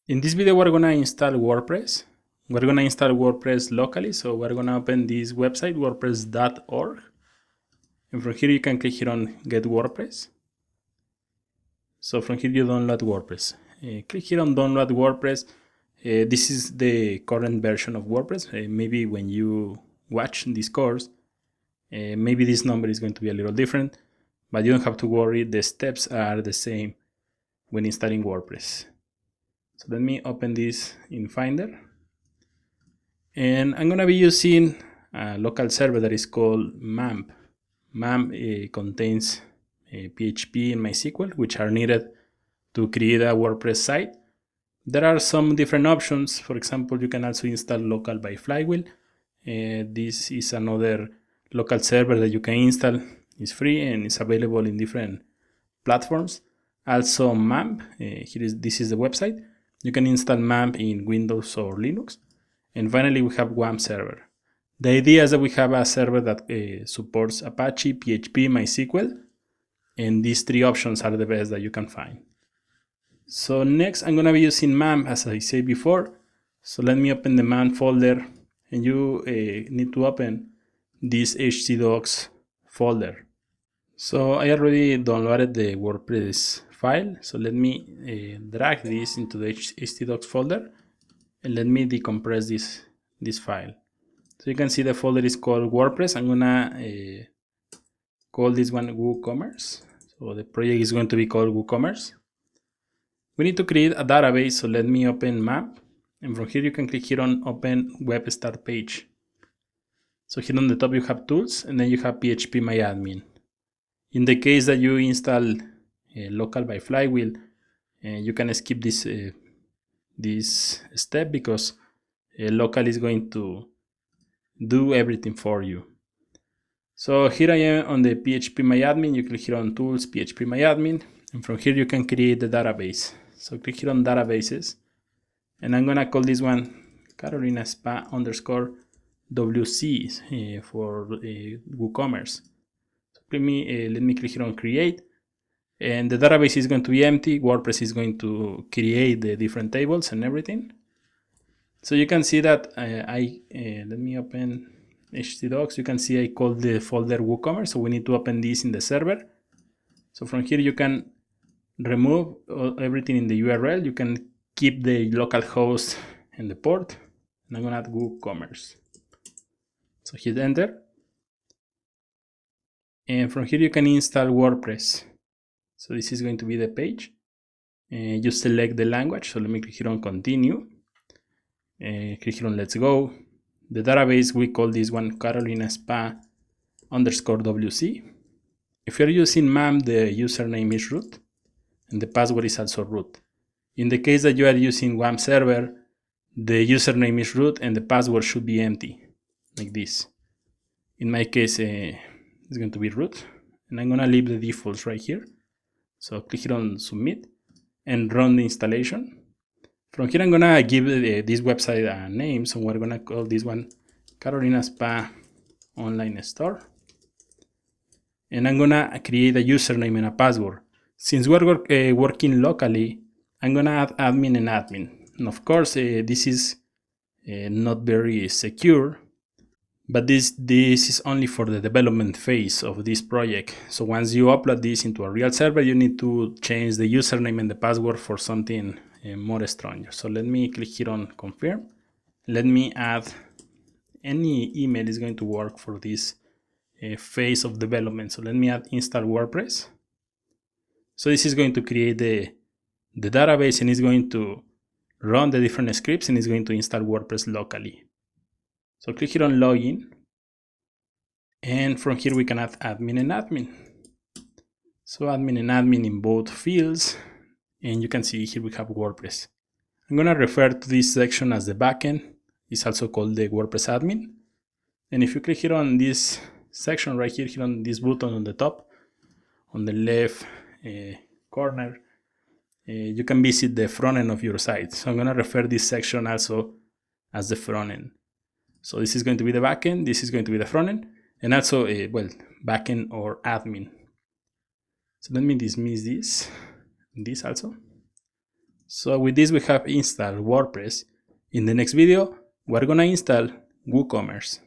In this video, we're gonna install WordPress. We're gonna install WordPress locally, so we're gonna open this website, wordpress.org. And from here, you can click here on Get WordPress. So from here, you download WordPress. Click here on Download WordPress. This is the current version of WordPress. Maybe when you watch this course, maybe this number is going to be a little different, but you don't have to worry. The steps are the same when installing WordPress. So let me open this in Finder. And I'm going to be using a local server that is called MAMP. MAMP contains PHP and MySQL, which are needed to create a WordPress site. There are some different options. For example, you can also install local by Flywheel. This is another local server that you can install. It's free and it's available in different platforms. Also MAMP, this is the website. You can install MAMP in Windows or Linux. And finally, we have WAMP server. The idea is that we have a server that supports Apache, PHP, MySQL, and these three options are the best that you can find. So next, I'm going to be using MAMP, as I said before. So let me open the MAMP folder, and you need to open this htdocs folder. So I already downloaded the WordPress file. So let me drag this into the htdocs folder. And let me decompress this file. So you can see the folder is called WordPress. I'm gonna call this one WooCommerce. So the project is going to be called WooCommerce. We need to create a database, so let me open MAMP. And from here you can click here on Open Web Start Page. So here on the top you have Tools, and then you have PHPMyAdmin. In the case that you install local by Flywheel, you can skip this step because local is going to do everything for you. So here I am on the PHPMyAdmin. You click here on Tools, PHPMyAdmin, and from here you can create the database. So click here on Databases, and I'm gonna call this one Carolina Spa _WC for WooCommerce. So let me click here on Create. And the database is going to be empty. WordPress is going to create the different tables and everything. So you can see that let me open htdocs. You can see I called the folder WooCommerce. So we need to open this in the server. So from here you can remove everything in the URL. You can keep the local host and the port. And I'm gonna add WooCommerce. So hit enter. And from here you can install WordPress. So this is going to be the page. You select the language. So let me click here on Continue. Click here on Let's Go. The database, we call this one Carolina Spa _WC. If you're using MAMP, the username is root and the password is also root. In the case that you are using WAMP server, the username is root and the password should be empty, like this. In my case, it's going to be root, and I'm gonna leave the defaults right here. So click here on Submit and run the installation. From here, I'm gonna give this website a name. So we're gonna call this one Carolina Spa Online Store. And I'm gonna create a username and a password. Since we're working locally, I'm gonna add admin and admin. And of course, this is not very secure, but this is only for the development phase of this project. So once you upload this into a real server, you need to change the username and the password for something more stronger. So let me click here on confirm. Let me add any email is going to work for this phase of development. So let me add install WordPress. So this is going to create the database, and it's going to run the different scripts, and it's going to install WordPress locally. So click here on login, and from here we can add admin and admin. So admin and admin in both fields, and you can see here we have WordPress. I'm gonna refer to this section as the backend. It's also called the WordPress admin. And if you click here on this section right here, on this button on the top, on the left corner, you can visit the front end of your site. So I'm gonna refer this section also as the front end. So this is going to be the backend, this is going to be the front end, and also, backend or admin. So let me dismiss this also. So with this we have installed WordPress. In the next video, we're gonna install WooCommerce.